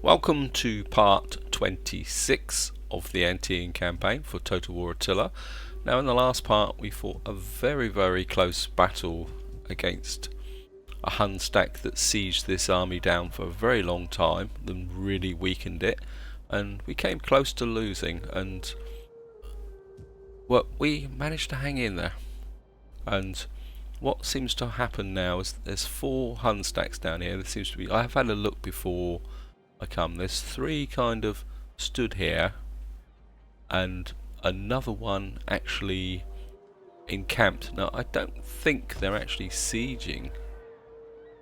Welcome to part 26 of the Antean campaign for Total War Attila. Now in the last part we fought a very close battle against a Hun stack that sieged this army down for a very long time, then really weakened it, and we came close to losing, and well, we managed to hang in there. And what seems to happen now is there's 4 Hun stacks down here. There seems to be, I have had a look before I come. There's 3 kind of stood here, and another one actually encamped. Now I don't think they're actually sieging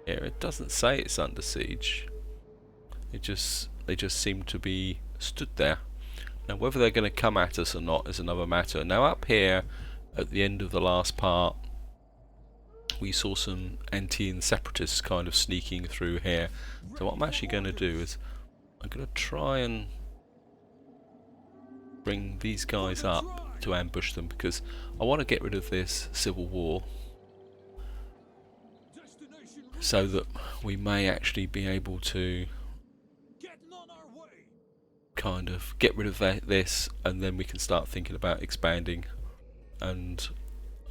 here. It doesn't say it's under siege. They just seem to be stood there. Now whether they're going to come at us or not is another matter. Now up here at the end of the last part we saw some Antean separatists kind of sneaking through here. So what I'm actually going to do is I'm going to try and bring these guys up to ambush them, because I want to get rid of this civil war so that we may actually be able to kind of get rid of this, and then we can start thinking about expanding. And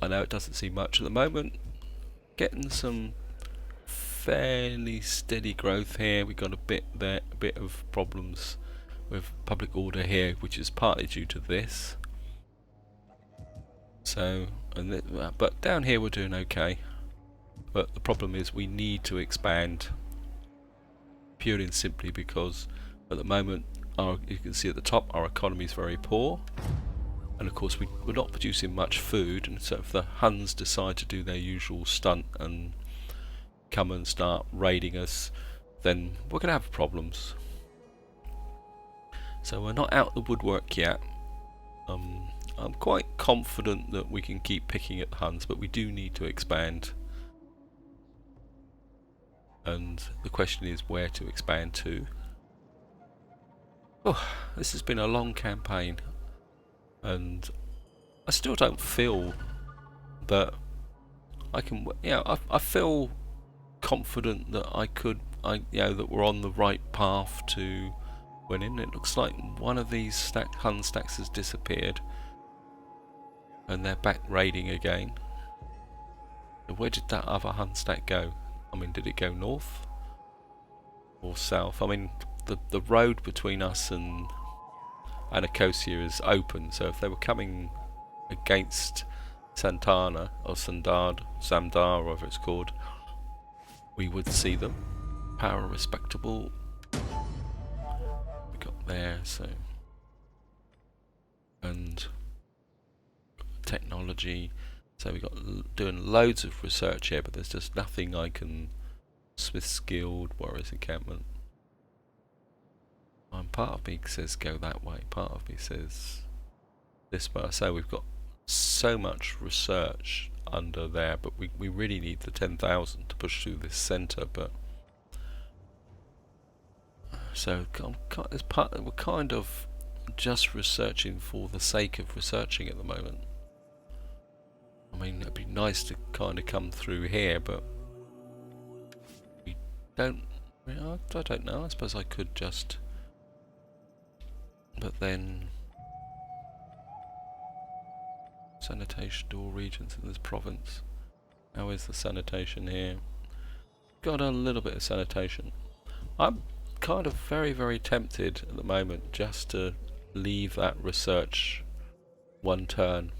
I know it doesn't seem much at the moment. Getting some fairly steady growth here. We got a bit of problems with public order here, which is partly due to this. So, but down here we're doing okay. But the problem is we need to expand, purely and simply because at the moment, you can see at the top, our economy is very poor. And of course we're not producing much food, and so if the Huns decide to do their usual stunt and come and start raiding us, then we're going to have problems. So we're not out the woodwork yet. I'm quite confident that we can keep picking at the Huns, but we do need to expand. And the question is where to expand to. Oh, this has been a long campaign, and I still don't feel that I can. I feel confident that that we're on the right path to winning. It looks like one of these Hun stacks has disappeared, and they're back raiding again. Where did that other Hun stack go? I mean, did it go north or south? I mean, the road between us and Nicosia is open, so if they were coming against Santana or Samdar, whatever it's called, we would see them. Power respectable. We got there, so, and technology. So we got doing loads of research here, but there's just nothing I can. Smith skilled, warriors encampment. Part of me says go that way, part of me says this way. So we've got so much research under there, but we really need the 10,000 to push through this centre. But so we're kind of just researching for the sake of researching at the moment. I mean, it'd be nice to kind of come through here, but we don't. I don't know. I suppose I could just. But then sanitation to all regions in this province. How is the sanitation here? Got a little bit of sanitation. I'm kind of very tempted at the moment just to leave that research one turn.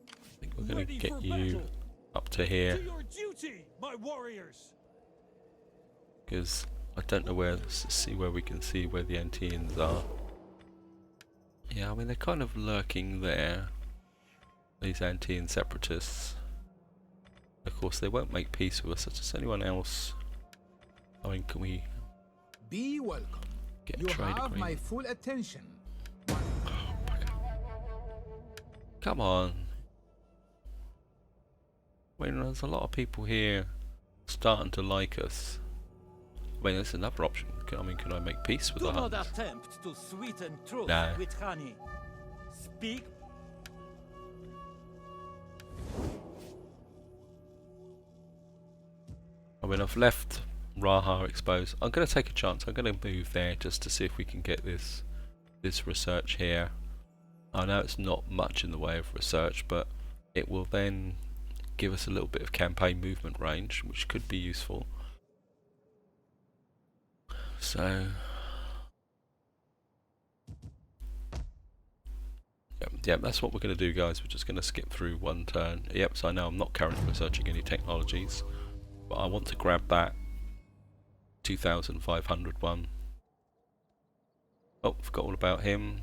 I think we're going to get you up to here. Because I don't know where. Let's see where we can see where the Anteans are. Yeah, I mean they're kind of lurking there. These Antean separatists. Of course, they won't make peace with us. Does anyone else? I mean, can we be welcome? Get a trade agreement? My full attention. Oh, come on. I mean, there's a lot of people here starting to like us. I mean, that's another option. I mean, can I make peace with the Huns? Do not attempt to sweeten truth with honey. Speak. I mean, I've left Raha exposed. I'm going to take a chance. I'm going to move there just to see if we can get this research here. I know it's not much in the way of research, but it will then give us a little bit of campaign movement range, which could be useful. So, yep, that's what we're going to do, guys. We're just going to skip through one turn. Yep, so I know I'm not currently researching any technologies, but I want to grab that 2,500 one. Oh, forgot all about him.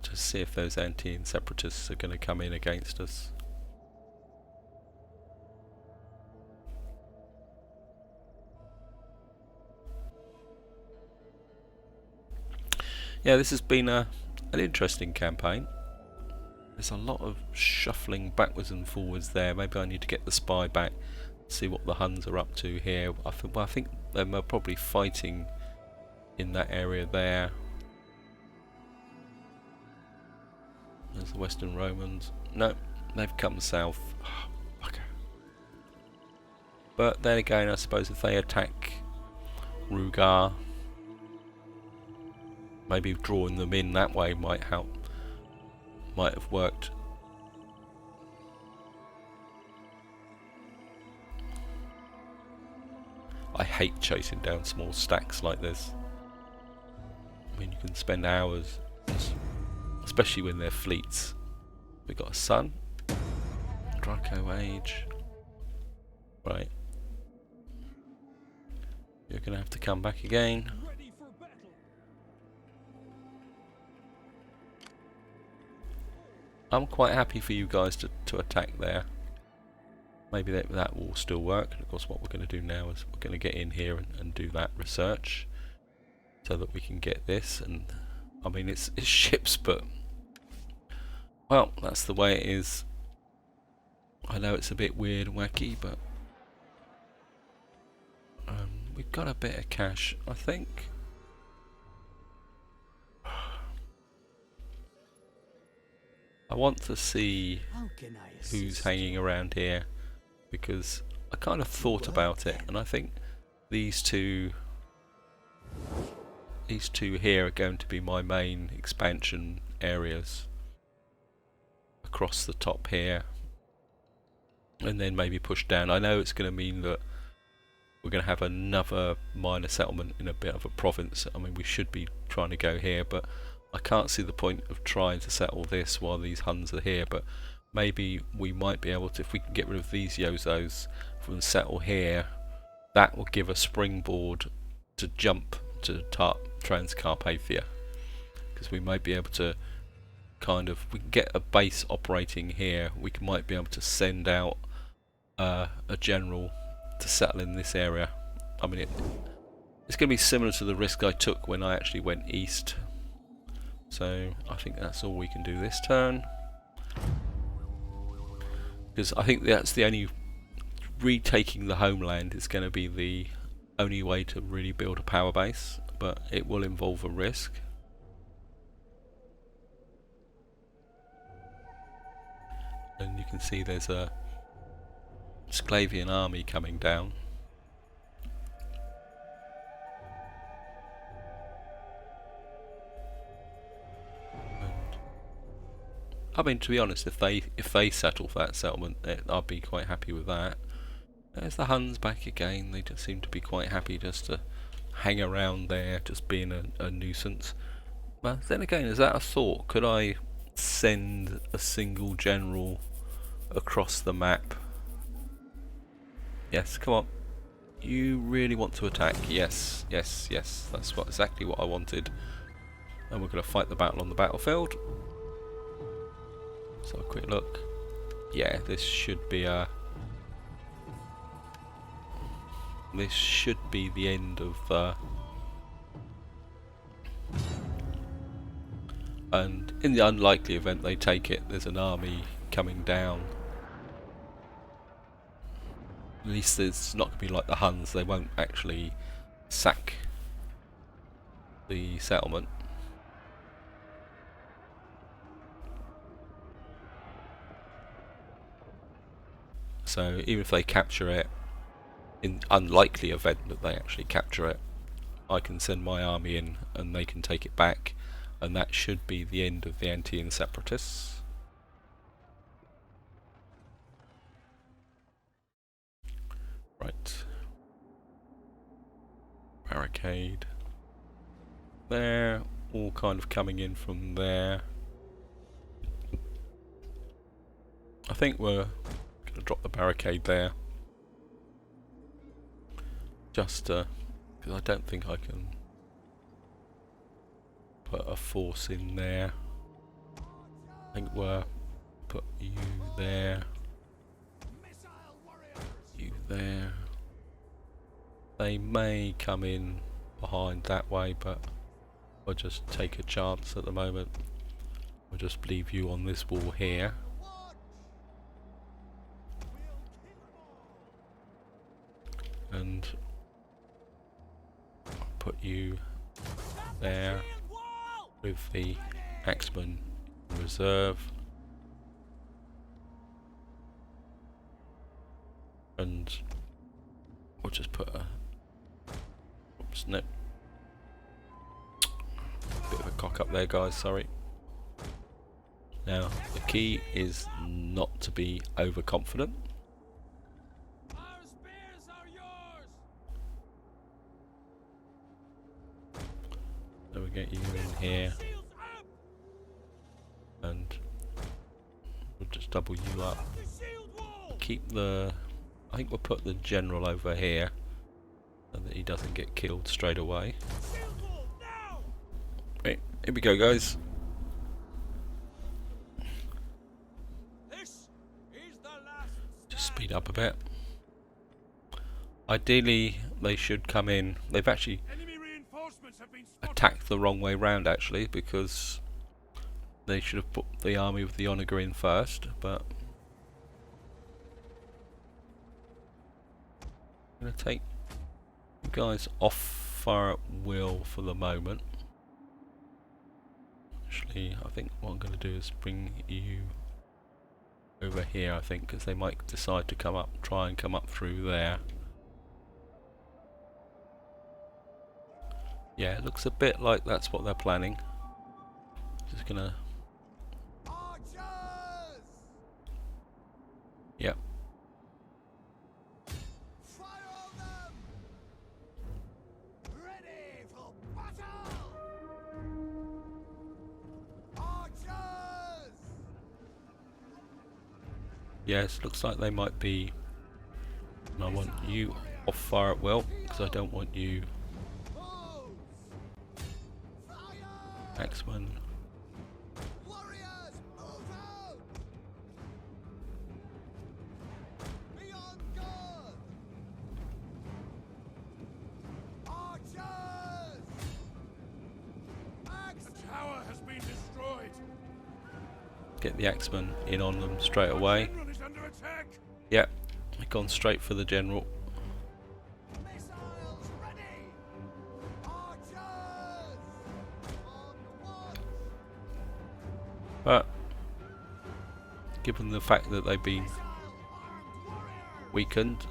Just see if those Antean separatists are going to come in against us. Yeah, this has been an interesting campaign. There's a lot of shuffling backwards and forwards there. Maybe I need to get the spy back, see what the Huns are up to here. I think they're probably fighting in that area there. There's the Western Romans. No, they've come south. Oh, fucker. But then again, I suppose if they attack Rugar, maybe drawing them in that way might help. Might have worked. I hate chasing down small stacks like this. I mean, you can spend hours, especially when they're fleets. We got a sun, Draco Age. Right. You're gonna have to come back again. I'm quite happy for you guys to attack there. Maybe that will still work. And of course what we're going to do now is we're going to get in here and do that research so that we can get this. And I mean it's ships, but well, that's the way it is. I know it's a bit weird and wacky, but we've got a bit of cash, I think. I want to see who's hanging around here, because I kind of thought about it, and I think these two here are going to be my main expansion areas across the top here, and then maybe push down. I know it's going to mean that we're going to have another minor settlement in a bit of a province. I mean, we should be trying to go here, but I can't see the point of trying to settle this while these Huns are here. But maybe we might be able to, if we can get rid of these Yozos and settle here, that will give a springboard to jump to Transcarpathia, because we might be able to kind of, we can get a base operating here. We might be able to send out a general to settle in this area. I mean, it's going to be similar to the risk I took when I actually went east. So I think that's all we can do this turn, because I think that's the only, retaking the homeland is going to be the only way to really build a power base, but it will involve a risk. And you can see there's a Sclavian army coming down. I mean, to be honest, if they settle that settlement, I'd be quite happy with that. There's the Huns back again. They just seem to be quite happy just to hang around there, just being a nuisance. But then again, is that a thought? Could I send a single general across the map? Yes, come on. You really want to attack? Yes, yes, yes. That's exactly what I wanted. And we're going to fight the battle on the battlefield. So a quick look. Yeah, this should be the end of and in the unlikely event they take it, there's an army coming down. At least it's not going to be like the Huns. They won't actually sack the settlement. So even if they capture it, in unlikely event that they actually capture it, I can send my army in and they can take it back, and that should be the end of the Antean separatists. Right. Barricade. There, all kind of coming in from there. I think we're going to drop the barricade there. Just because I don't think I can put a force in there. I think we'll put you there. You there. They may come in behind that way, but I'll just take a chance at the moment. We'll just leave you on this wall here. And I'll put you there with the axeman in reserve. And we'll just put a... Oops, no. Bit of a cock up there, guys, sorry. Now, the key is not to be overconfident. So we get you in here. And we'll just double you up. Keep the... I think we'll put the general over here so that he doesn't get killed straight away. Right, here we go, guys. Just speed up a bit. Ideally, they should come in. They've actually attacked the wrong way round, actually, because they should have put the army with the Onager in first, but I'm going to take you guys off fire at will for the moment. Actually, I think what I'm going to do is bring you over here, I think, because they might decide to come up, try and come up through there. Yeah, it looks a bit like that's what they're planning. Just gonna... Yep. Yes, looks like they might be... And I want you off fire at will, because I don't want you... Axeman. Get the axeman in on them straight away. Yep, I've gone straight for the general. But given the fact that they've been weakened,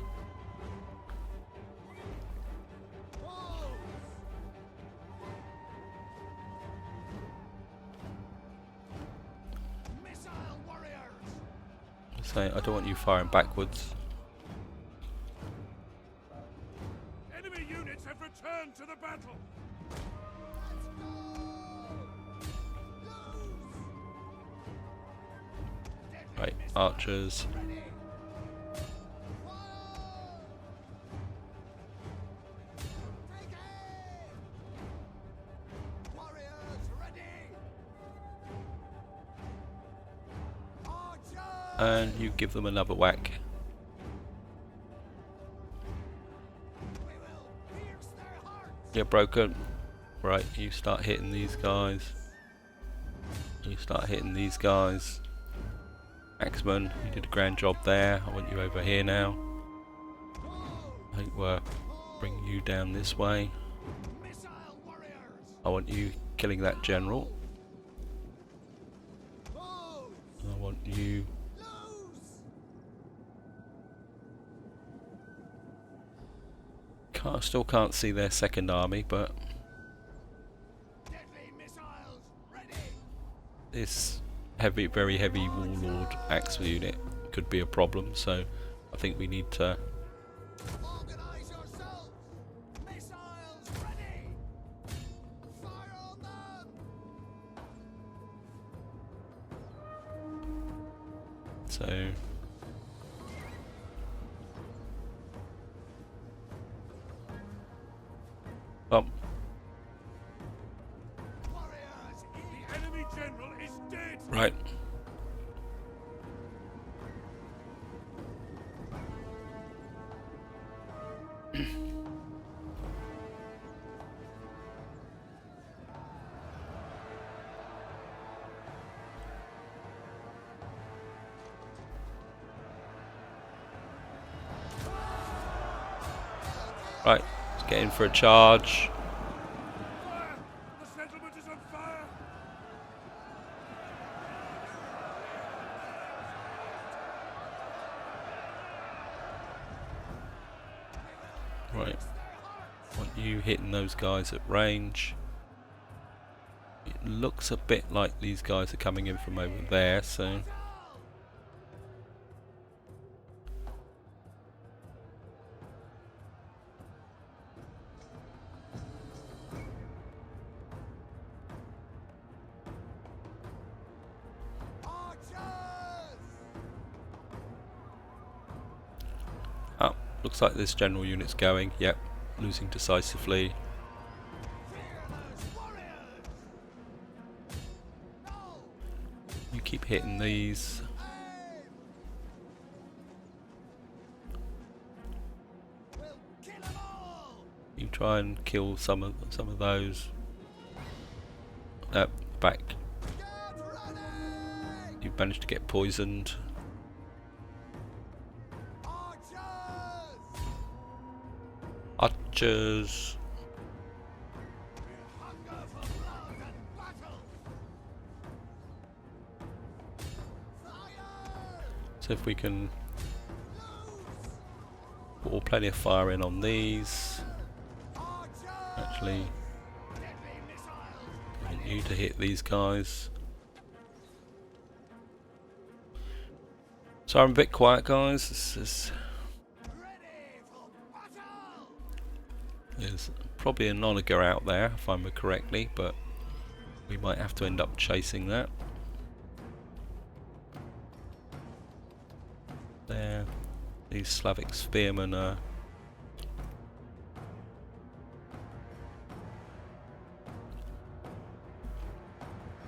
so I don't want you firing backwards. Enemy units have returned to the battle. Right, archers. And you give them another whack. You're broken. Right, you start hitting these guys. You start hitting these guys. Axeman, you did a grand job there. I want you over here now. I think we're bringing you down this way. I want you killing that general. I want you Still can't see their second army, but this heavy, very heavy warlord Axel unit could be a problem. So I think we need to. So right. Right, let's get in for a charge. The settlement is on fire! Right, want you hitting those guys at range. It looks a bit like these guys are coming in from over there, so looks like this general unit's going. Yep, losing decisively. You keep hitting these. You try and kill some of those. Back. You've managed to get poisoned. Archers. So if we can put plenty of fire in on these. Actually, I want you to hit these guys. So I'm a bit quiet, guys. There's probably a Noniger out there, if I remember correctly, but we might have to end up chasing that. There, these Slavic spearmen are.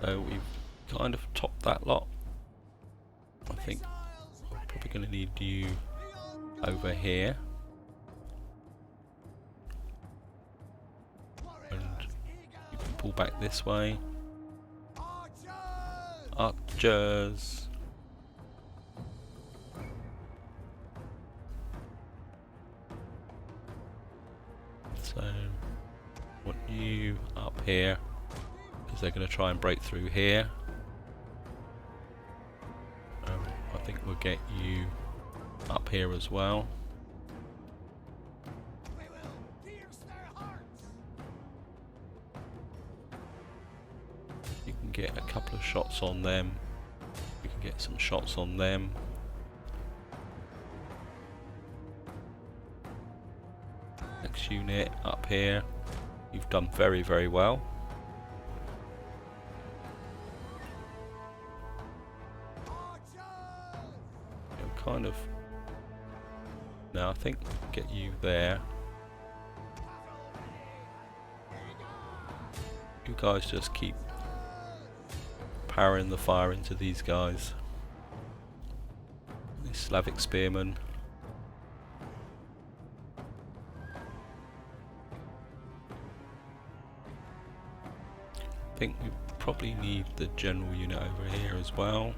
So we've kind of topped that lot. I think we're probably going to need you over here. And you can pull back this way. Archers. So, want you up here, because they're going to try and break through here. I think we'll get you up here as well. You can get a couple of shots on them. You can get some shots on them. Next unit up here. You've done very, very well. Kind of. Now I think get you there. You guys just keep powering the fire into these guys. These Slavic spearmen. I think we probably need the general unit over here as well.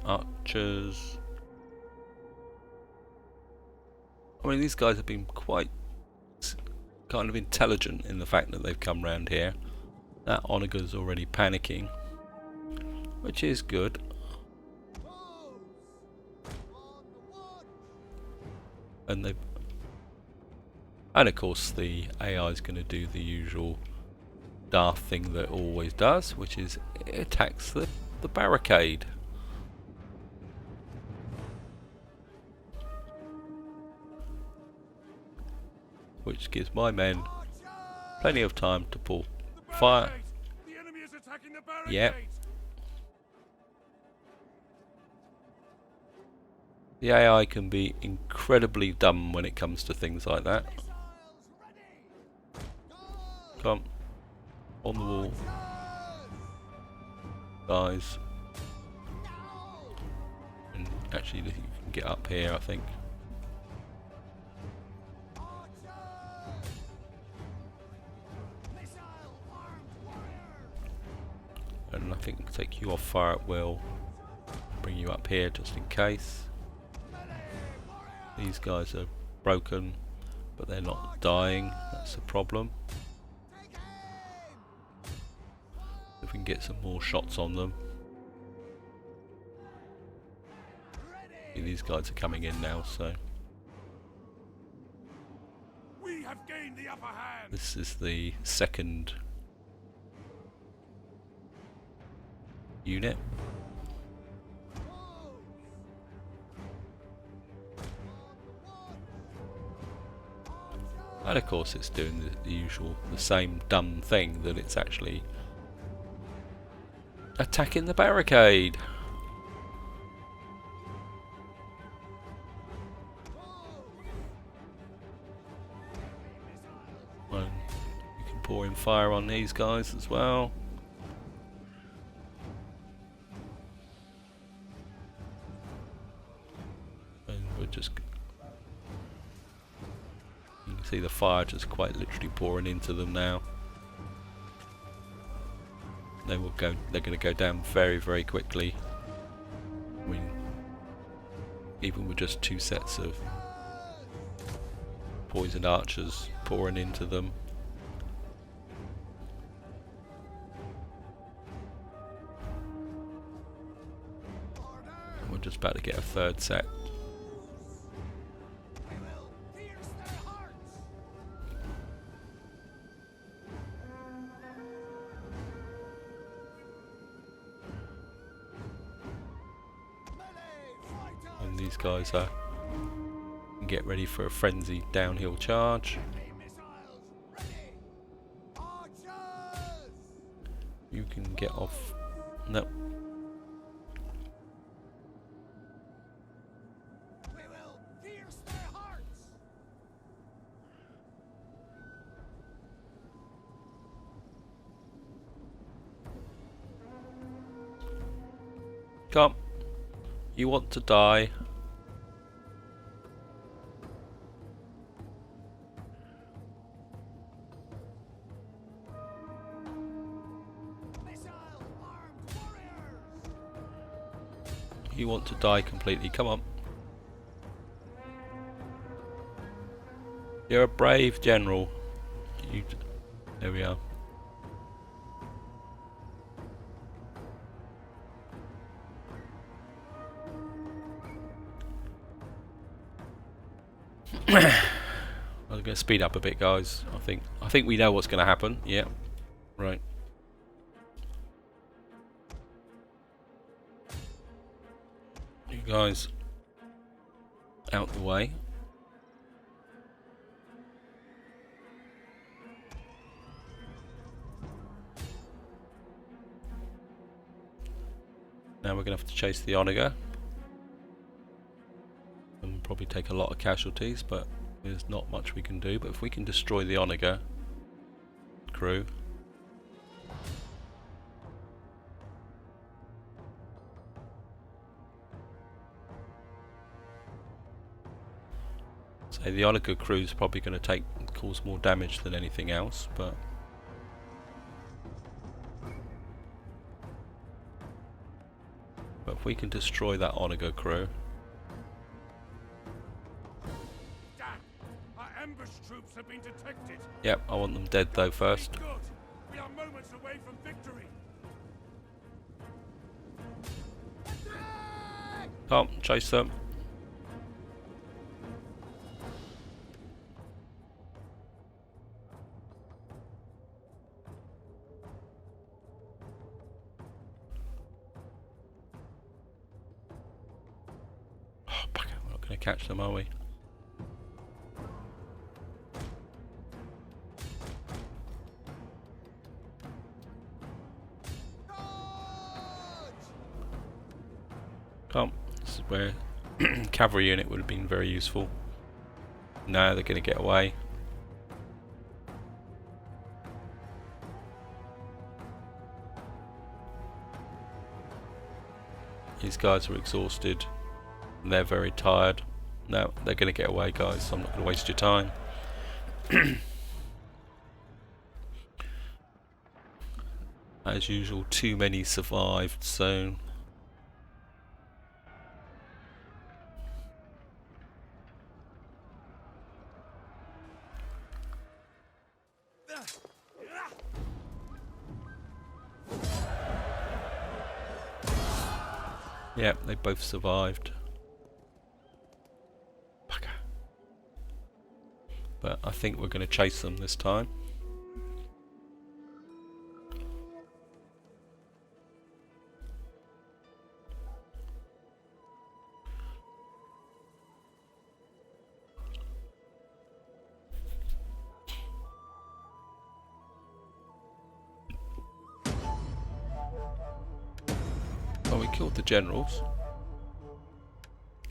Archers. I mean, these guys have been quite kind of intelligent in the fact that they've come round here. That Onager's already panicking. which is good. And of course the AI is going to do the usual daft thing that it always does, which is it attacks the barricade. Which gives my men plenty of time to pull fire. Yep. The AI can be incredibly dumb when it comes to things like that. Come on the wall, guys. And actually, you can get up here, I think. And I think take you off fire at will. Bring you up here just in case. These guys are broken, but they're not dying. That's the problem. If we can get some more shots on them. These guys are coming in now, so We have gained the upper hand. this is the second unit. And of course it's doing the usual, the same dumb thing, that it's actually attacking the barricade. And you can pour in fire on these guys as well. And we're just... You can see the fire just quite literally pouring into them now. They will go. They're going to go down very, very quickly. I mean, even with just 2 sets of poisoned archers pouring into them. And we're just about to get a 3rd set. And these guys are get ready for a frenzied downhill charge. You can get off. No. Come. You want to die. You want to die completely. Come on. You're a brave general. There we are. I'm going to speed up a bit, guys. I think we know what's going to happen. Yeah. Right. You guys out the way. Now we're going to have to chase the Onager. And probably take a lot of casualties, but there's not much we can do. But if we can destroy the Onager crew, so the Onager crew is probably going to cause more damage than anything else, but if we can destroy that Onager crew. Troops have been detected. Yep, I want them dead though first. Good. We are moments away from victory. Come, chase them. Oh, bugger, we're not going to catch them, are we? Come, this is where cavalry unit would have been very useful. Now they're going to get away. These guys are exhausted and they're very tired. No, they're going to get away, guys, so I'm not going to waste your time. As usual, too many survived, so yeah, they both survived. Bugger. But I think we're going to chase them this time. Well, we killed the generals.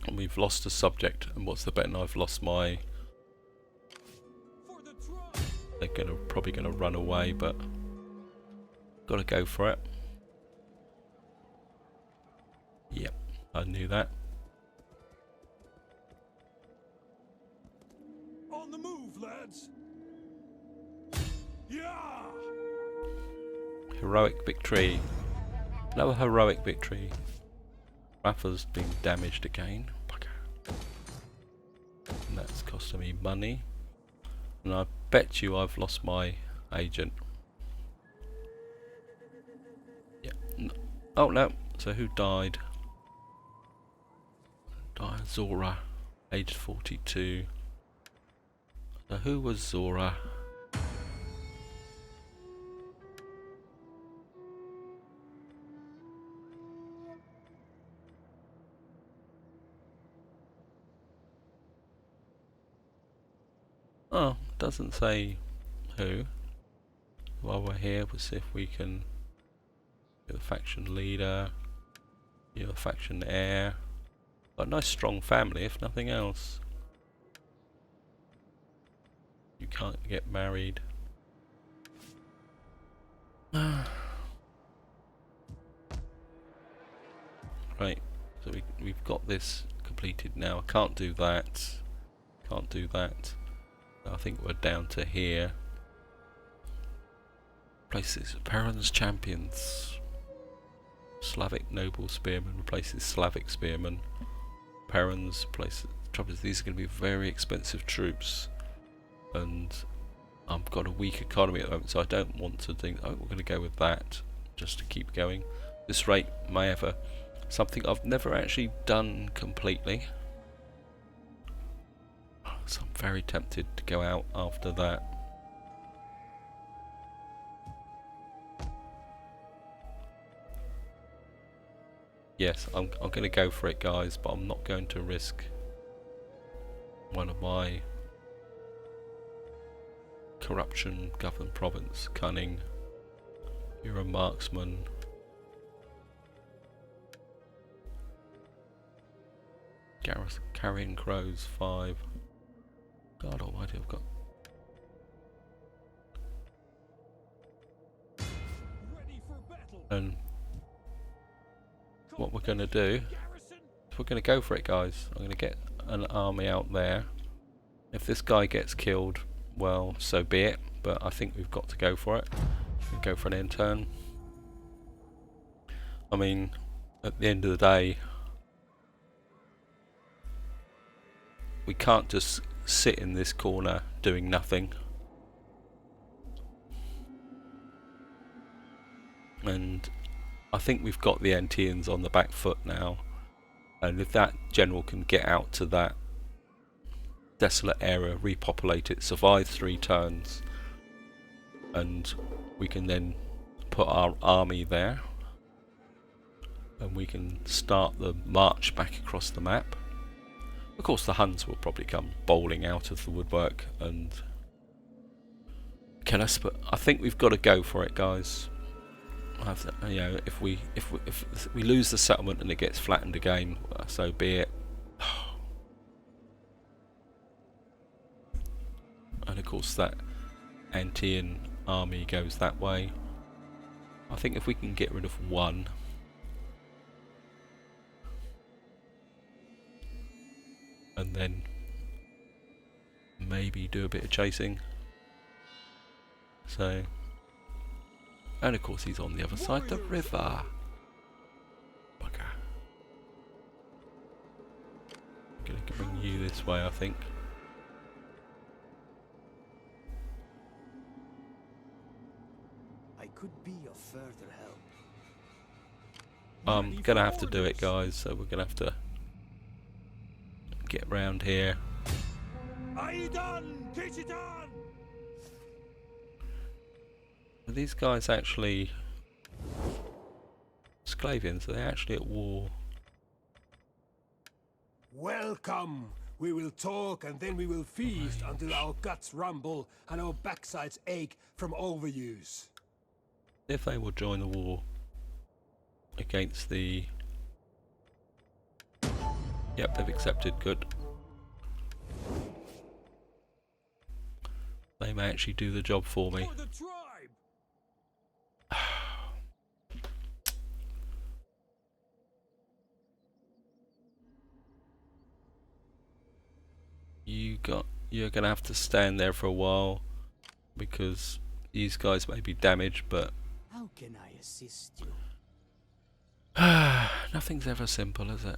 And we've lost a subject. And what's the bet? And I've lost my... They're probably gonna run away, but gotta go for it. Yep, I knew that. On the move, lads. Yeah. Heroic victory. Another heroic victory. Rafa's been damaged again. Bugger. And that's costing me money. And I bet you I've lost my agent. Yeah. Oh no. So who died? Died Zora, aged 42. So who was Zora? Oh, doesn't say who. While we're here, we'll see if we can get the faction leader, get the faction heir. Got a nice strong family, if nothing else. You can't get married. Right, so we've got this completed now. I can't do that. Can't do that. I think we're down to here. Replaces Perrin's champions. Slavic noble spearman replaces Slavic spearman. Perrin's places. Trouble is, these are going to be very expensive troops, and I've got a weak economy at the moment, so I don't want to think. Oh, we're going to go with that just to keep going. This rate may have something I've never actually done completely. So I'm very tempted to go out after that. Yes, I'm going to go for it, guys, but I'm not going to risk one of my corruption, govern province, cunning. You're a marksman. Gareth, carrying crows 5. God almighty, I've got... And what we're going to do is we're going to go for it, guys. I'm going to get an army out there. If this guy gets killed, well, so be it. But I think we've got to go for it. We'll go for an end turn. I mean, at the end of the day, we can't just sit in this corner doing nothing. And I think we've got the Anteans on the back foot now. And if that general can get out to that desolate area, repopulate it, survive 3 turns, and we can then put our army there, and we can start the march back across the map. Of course the Huns will probably come bowling out of the woodwork and kill us, but I think we've got to go for it, guys. You know, if we lose the settlement and it gets flattened again, so be it. And of course that Antean army goes that way. I think if we can get rid of 1, and then maybe do a bit of chasing. So, and of course he's on the other side of the river. Bugger. I'm going to bring you this way, I think. I could be of further help. I'm going to have to do it, guys, so we're going to have to get round here. Aidan, Kichitan! Are these guys actually Sclavians? Are they actually at war? Welcome. We will talk and then we will feast until our guts rumble and our backsides ache from overuse. If they will join the war against the... Yep, they've accepted. Good. They may actually do the job for me. For the tribe! You're gonna have to stand there for a while because these guys may be damaged, but How can I assist you? nothing's ever simple, is it?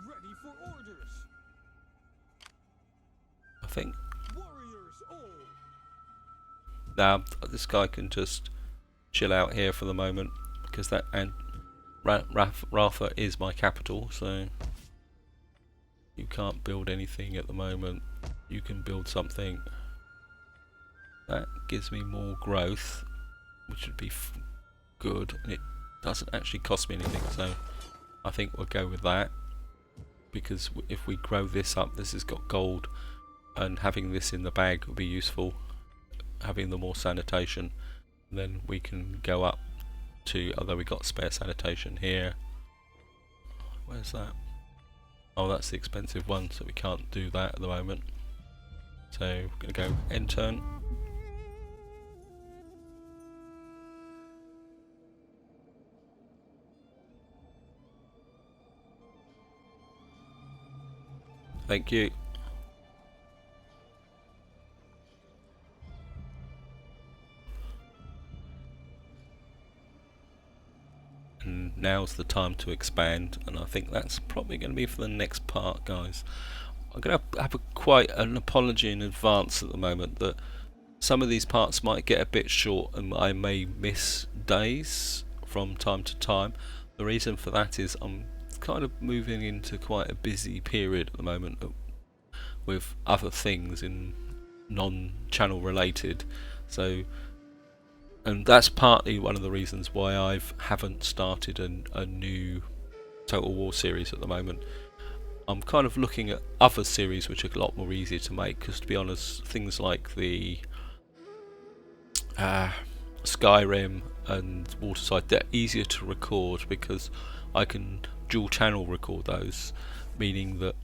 Ready for orders! I think Warriors all! now this guy can just chill out here for the moment because that and Raha is my capital, so you can't build anything at the moment. You can build something that gives me more growth, which would be good, and it doesn't actually cost me anything, so I think we'll go with that, because if we grow this up, this has got gold, and having this in the bag will be useful, having the more sanitation. Then we can go up to, although we got spare sanitation here. Where's that? Oh, that's the expensive one, so we can't do that at the moment. So we're going to go end turn. Thank you. And now's the time to expand, and I think that's probably going to be for the next part, guys. I'm going to have quite an apology in advance at the moment that some of these parts might get a bit short and I may miss days from time to time. The reason for that is I'm kind of moving into quite a busy period at the moment with other things in non-channel related, so, and that's partly one of the reasons why I haven't started a new Total War series at the moment. I'm kind of looking at other series which are a lot more easier to make, because to be honest, things like the Skyrim and Waterside, they're easier to record because I can dual channel record those, meaning that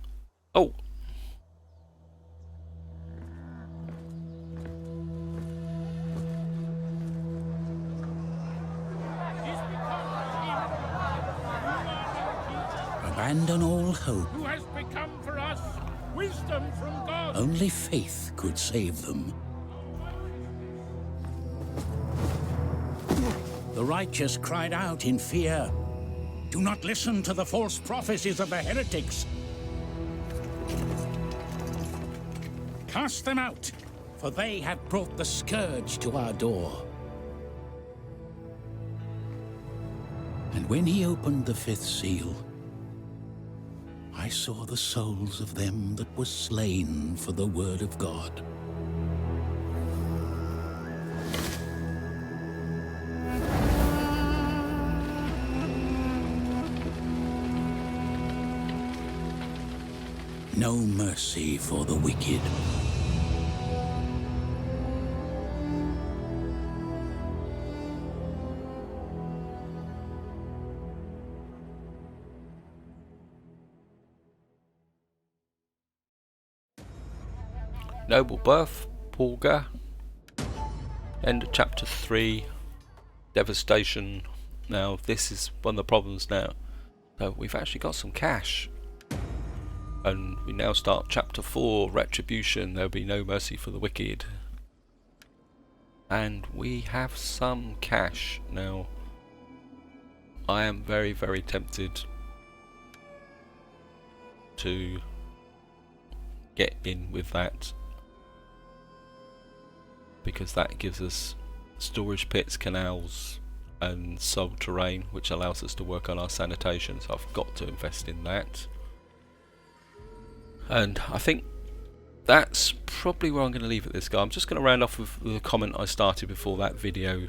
Abandon all hope. Who has become for us wisdom from God? Only faith could save them. The righteous cried out in fear. Do not listen to the false prophecies of the heretics. Cast them out, for they have brought the scourge to our door. And when he opened the 5th seal, I saw the souls of them that were slain for the word of God. No mercy for the wicked. Noble birth, Porga. End of chapter 3. Devastation. Now this is one of the problems now. So we've actually got some cash. And we now start chapter 4, Retribution. There'll be no mercy for the wicked. And we have some cash. Now I am very, very tempted to get in with that, because that gives us storage pits, canals and sold terrain, which allows us to work on our sanitation, so I've got to invest in that. And I think that's probably where I'm going to leave it this guy. I'm just going to round off with the comment I started before that video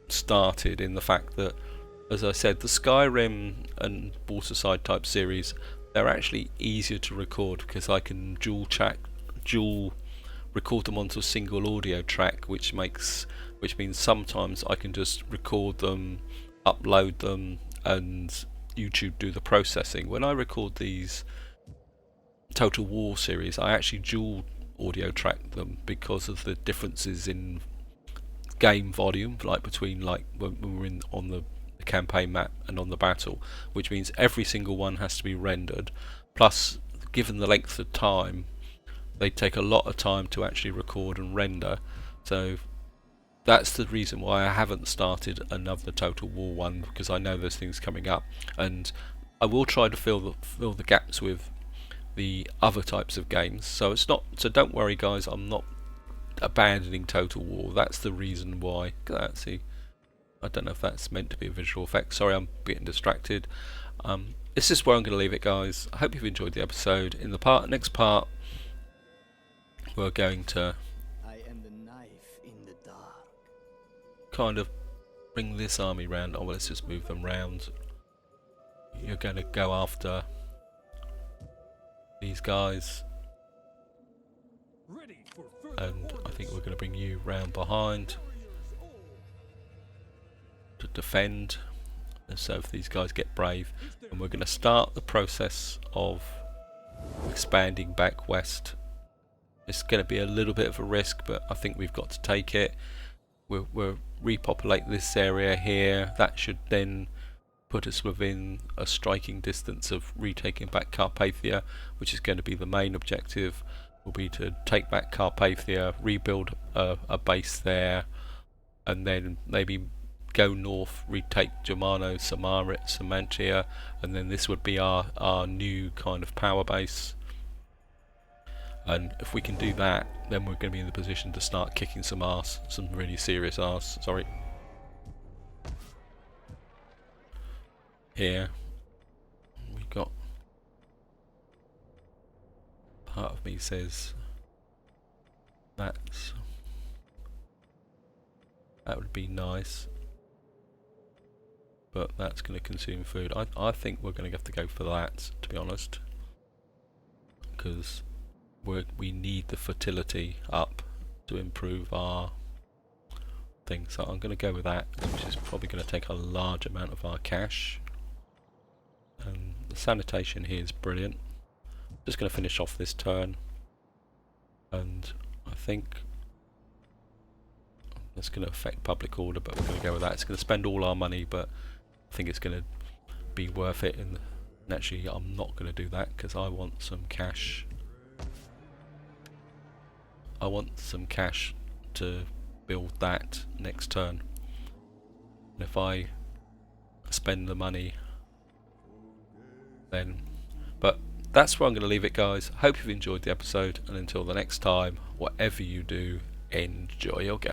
started, in the fact that, as I said, the Skyrim and Waterside type series, they're actually easier to record because I can dual record them onto a single audio track, which means sometimes I can just record them, upload them, and YouTube do the processing. When I record these Total War series, I actually dual audio track them because of the differences in game volume, like between when we're on the campaign map and on the battle, which means every single one has to be rendered. Plus, given the length of time, they take a lot of time to actually record and render. So that's the reason why I haven't started another Total War one, because I know there's things coming up, and I will try to fill the gaps with the other types of games. So it's not. So don't worry, guys. I'm not abandoning Total War. That's the reason why. See, I don't know if that's meant to be a visual effect. Sorry, I'm getting distracted. This is where I'm going to leave it, guys. I hope you've enjoyed the episode. In the next part, we're going to kind of bring this army round. Oh, well, let's just move them round. You're going to go after these guys, and I think we're going to bring you round behind to defend. And so if these guys get brave, and we're going to start the process of expanding back west. It's going to be a little bit of a risk, but I think we've got to take it. We'll repopulate this area here. That should then put us within a striking distance of retaking back Carpathia, which is going to be the main objective. Will be to take back Carpathia, rebuild a base there, and then maybe go north, retake Germano, Samantia, and then this would be our new kind of power base. And if we can do that, then we're going to be in the position to start kicking some ass, some really serious ass. Sorry. Here we got, part of me says that would be nice, but that's going to consume food. I think we're going to have to go for that, to be honest, because we need the fertility up to improve our thing. So I'm going to go with that, which is probably going to take a large amount of our cash. And the sanitation here is brilliant. Just going to finish off this turn, and I think that's going to affect public order, but we're going to go with that. It's going to spend all our money, but I think it's going to be worth it. And actually, I'm not going to do that because I want some cash. I want some cash to build that next turn. And if I spend the money, then, but that's where I'm going to leave it, guys. Hope you've enjoyed the episode, and until the next time, whatever you do, enjoy your game.